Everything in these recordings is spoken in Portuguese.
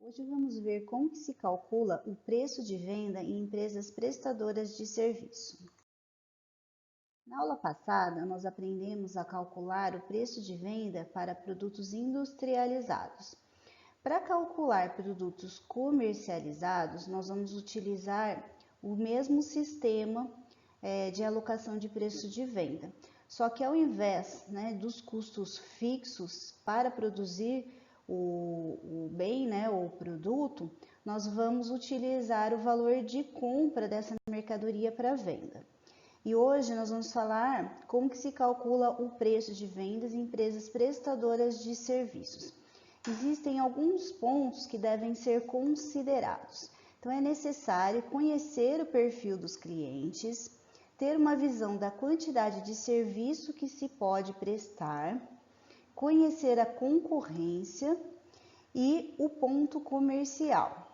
Hoje vamos ver como que se calcula o preço de venda em empresas prestadoras de serviço. Na aula passada, nós aprendemos a calcular o preço de venda para produtos industrializados. Para calcular produtos comercializados, nós vamos utilizar o mesmo sistema de alocação de preço de venda. Só que ao invés dos custos fixos para produzir o bem, o produto, nós vamos utilizar o valor de compra dessa mercadoria para venda. E hoje nós vamos falar como que se calcula o preço de vendas em empresas prestadoras de serviços. Existem alguns pontos que devem ser considerados. Então é necessário conhecer o perfil dos clientes, ter uma visão da quantidade de serviço que se pode prestar, conhecer a concorrência e o ponto comercial,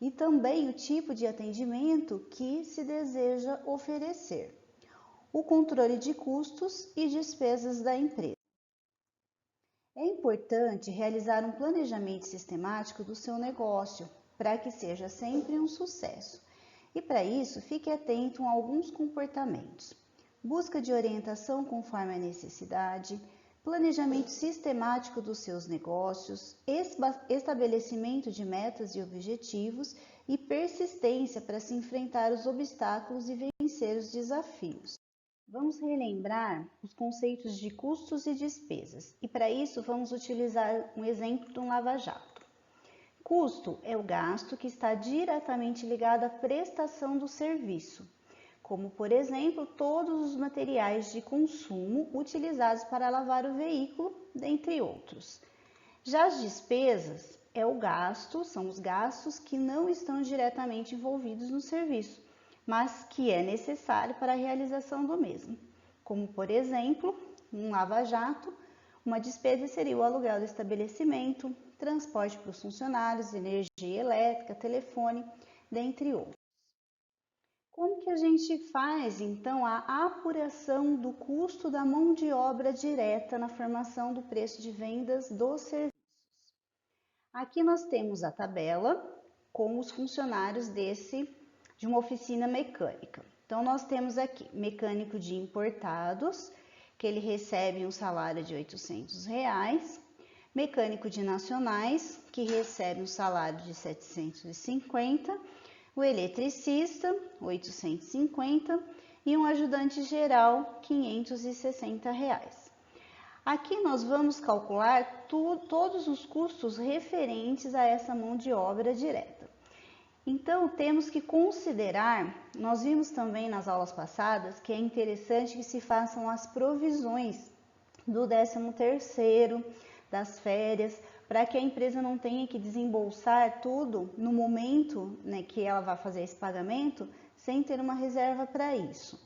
e também o tipo de atendimento que se deseja oferecer, o controle de custos e despesas da empresa. É importante realizar um planejamento sistemático do seu negócio para que seja sempre um sucesso. E para isso, fique atento a alguns comportamentos: busca de orientação conforme a necessidade, planejamento sistemático dos seus negócios, estabelecimento de metas e objetivos e persistência para se enfrentar os obstáculos e vencer os desafios. Vamos relembrar os conceitos de custos e despesas, e para isso vamos utilizar um exemplo de um lava-jato. Custo é o gasto que está diretamente ligado à prestação do serviço, como, por exemplo, todos os materiais de consumo utilizados para lavar o veículo, dentre outros. Já as despesas são os gastos que não estão diretamente envolvidos no serviço, mas que é necessário para a realização do mesmo, como, por exemplo, um lava-jato. Uma despesa seria o aluguel do estabelecimento, transporte para os funcionários, energia elétrica, telefone, dentre outros. Como que a gente faz, então, a apuração do custo da mão de obra direta na formação do preço de vendas dos serviços? Aqui nós temos a tabela com os funcionários de uma oficina mecânica. Então, nós temos aqui mecânico de importados, que ele recebe um salário de R$800, mecânico de nacionais, que recebe um salário de 750, o eletricista, 850, e um ajudante geral, R$560. Aqui nós vamos calcular todos os custos referentes a essa mão de obra direta. Então, temos que considerar, nós vimos também nas aulas passadas, que é interessante que se façam as provisões do 13º, das férias, para que a empresa não tenha que desembolsar tudo no momento que ela vai fazer esse pagamento, sem ter uma reserva para isso.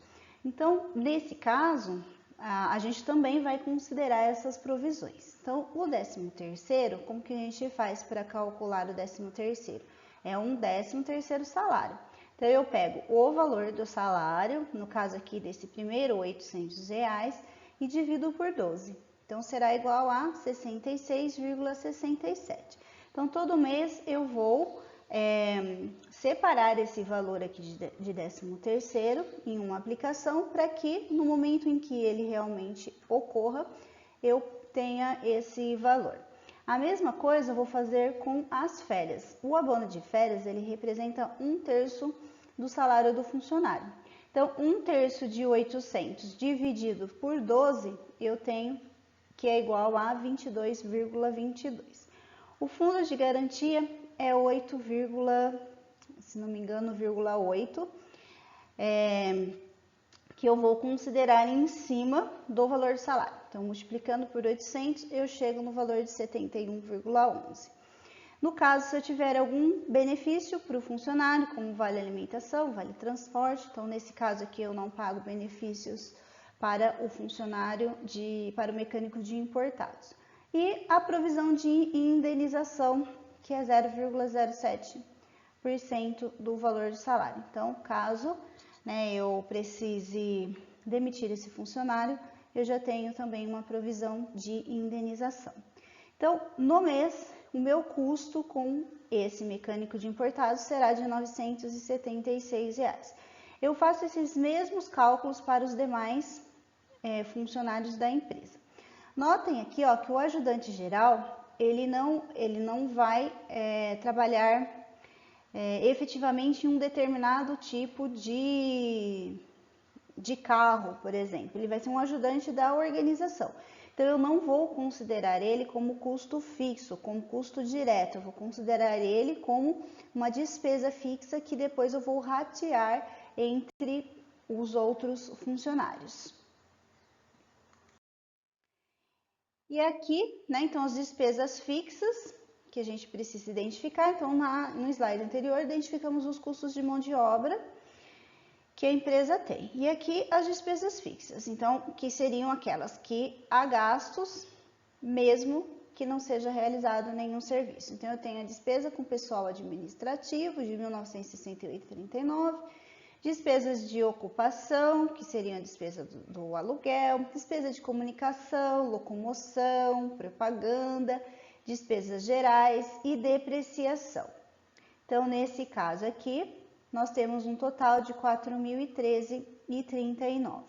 Então, nesse caso, a gente também vai considerar essas provisões. Então, o 13º, como que a gente faz para calcular o 13º? É um 13º salário. Então, eu pego o valor do salário, no caso aqui desse primeiro, R$800, e divido por 12. Então, será igual a 66,67. Então, todo mês eu vou separar esse valor aqui de 13º em uma aplicação para que no momento em que ele realmente ocorra, eu tenha esse valor. A mesma coisa eu vou fazer com as férias. O abono de férias, ele representa 1/3 do salário do funcionário. Então, 1/3 de 800 dividido por 12, eu tenho que é igual a 22,22. O fundo de garantia é 8, se não me engano, 0,8, que eu vou considerar em cima do valor do salário. Então, multiplicando por 800, eu chego no valor de 71,11. No caso, se eu tiver algum benefício para o funcionário, como vale alimentação, vale transporte, então nesse caso aqui eu não pago benefícios para o funcionário, para o mecânico de importados. E a provisão de indenização, que é 0,07% do valor do salário. Então, caso eu precise demitir esse funcionário, eu já tenho também uma provisão de indenização. Então, no mês, o meu custo com esse mecânico de importados será de R$ 976. Eu faço esses mesmos cálculos para os demais funcionários da empresa. Notem aqui, ó, que o ajudante geral, ele não vai trabalhar efetivamente em um determinado tipo de carro, por exemplo. Ele vai ser um ajudante da organização. Então, eu não vou considerar ele como custo fixo, como custo direto. Eu vou considerar ele como uma despesa fixa que depois eu vou ratear entre os outros funcionários. E aqui, né, então, as despesas fixas que a gente precisa identificar. Então, no slide anterior, identificamos os custos de mão de obra que a empresa tem. E aqui as despesas fixas, então, que seriam aquelas que há gastos, mesmo que não seja realizado nenhum serviço. Então, eu tenho a despesa com pessoal administrativo de 1968,39, despesas de ocupação, que seriam a despesa do aluguel, despesa de comunicação, locomoção, propaganda, despesas gerais e depreciação. Então, nesse caso aqui, nós temos um total de R$ 4.013,39.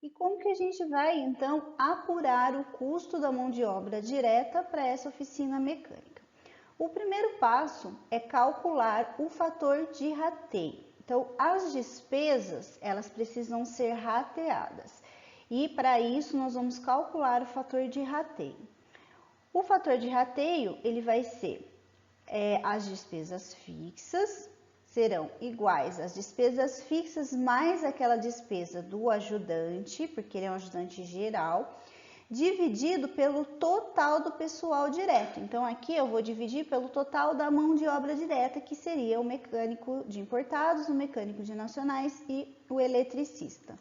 E como que a gente vai, então, apurar o custo da mão de obra direta para essa oficina mecânica? O primeiro passo é calcular o fator de rateio. Então, as despesas, elas precisam ser rateadas. E para isso, nós vamos calcular o fator de rateio. O fator de rateio, ele vai ser as despesas fixas serão iguais às despesas fixas mais aquela despesa do ajudante, porque ele é um ajudante geral, dividido pelo total do pessoal direto. Então, aqui eu vou dividir pelo total da mão de obra direta, que seria o mecânico de importados, o mecânico de nacionais e o eletricista.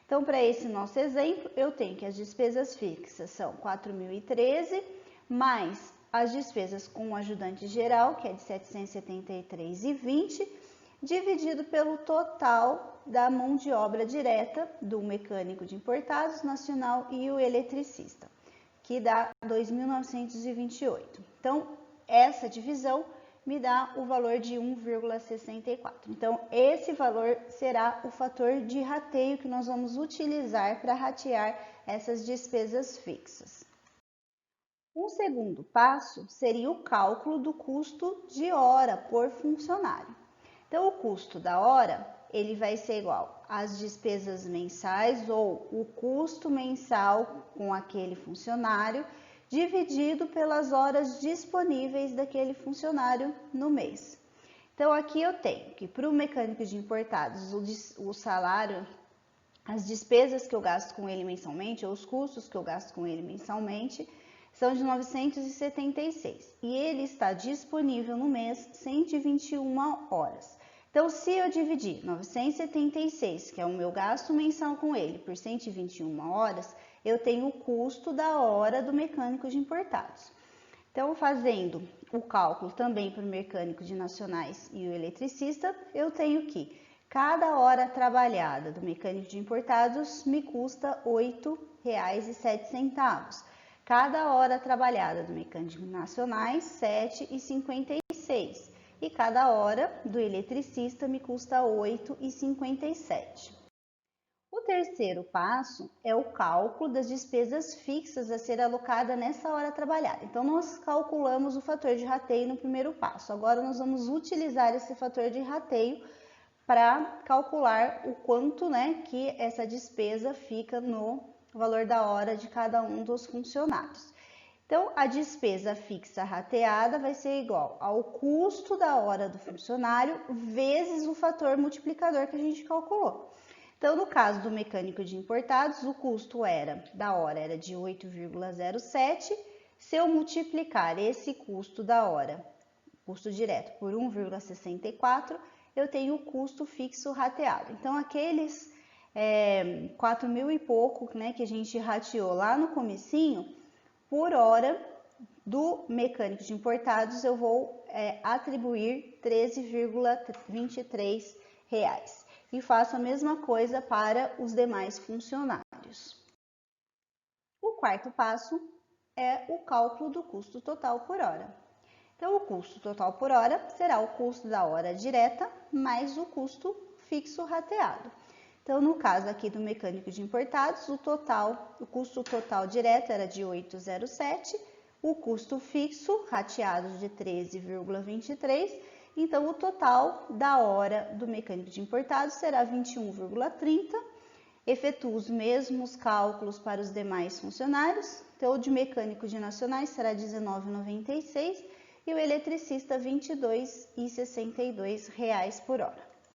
Então, para esse nosso exemplo, eu tenho que as despesas fixas são 4.013 mais as despesas com o ajudante geral, que é de 773,20, dividido pelo total da mão de obra direta do mecânico de importados, nacional e o eletricista, que dá 2.928. Então, essa divisão me dá o valor de 1,64. Então, esse valor será o fator de rateio que nós vamos utilizar para ratear essas despesas fixas. Um segundo passo seria o cálculo do custo de hora por funcionário. Então, o custo da hora, ele vai ser igual às despesas mensais ou o custo mensal com aquele funcionário, dividido pelas horas disponíveis daquele funcionário no mês. Então, aqui eu tenho que para o mecânico de importados, o salário, as despesas que eu gasto com ele mensalmente, ou os custos que eu gasto com ele mensalmente, são de 976 e ele está disponível no mês 121 horas. Então, se eu dividir 976, que é o meu gasto mensal com ele, por 121 horas, eu tenho o custo da hora do mecânico de importados. Então, fazendo o cálculo também para o mecânico de nacionais e o eletricista, eu tenho que cada hora trabalhada do mecânico de importados me custa R$ 8,07. Cada hora trabalhada do mecânico nacionais, R$ 7,56. E cada hora do eletricista me custa R$ 8,57. O terceiro passo é o cálculo das despesas fixas a ser alocada nessa hora trabalhada. Então, nós calculamos o fator de rateio no primeiro passo. Agora, nós vamos utilizar esse fator de rateio para calcular o quanto, que essa despesa fica no valor da hora de cada um dos funcionários. Então, a despesa fixa rateada vai ser igual ao custo da hora do funcionário vezes o fator multiplicador que a gente calculou. Então, no caso do mecânico de importados, o custo da hora era de 8,07. Se eu multiplicar esse custo da hora, custo direto, por 1,64, eu tenho o custo fixo rateado. Então, aqueles 4.000 e pouco, que a gente rateou lá no comecinho, por hora do mecânico de importados, eu vou atribuir R$ 13,23. E faço a mesma coisa para os demais funcionários. O quarto passo é o cálculo do custo total por hora. Então, o custo total por hora será o custo da hora direta mais o custo fixo rateado. Então, no caso aqui do mecânico de importados, o custo total direto era de 8,07, o custo fixo rateado de 13,23, então o total da hora do mecânico de importados será 21,30. Efetua os mesmos cálculos para os demais funcionários, então o de mecânico de nacionais será R$19,96 e o eletricista R$22,62 por hora.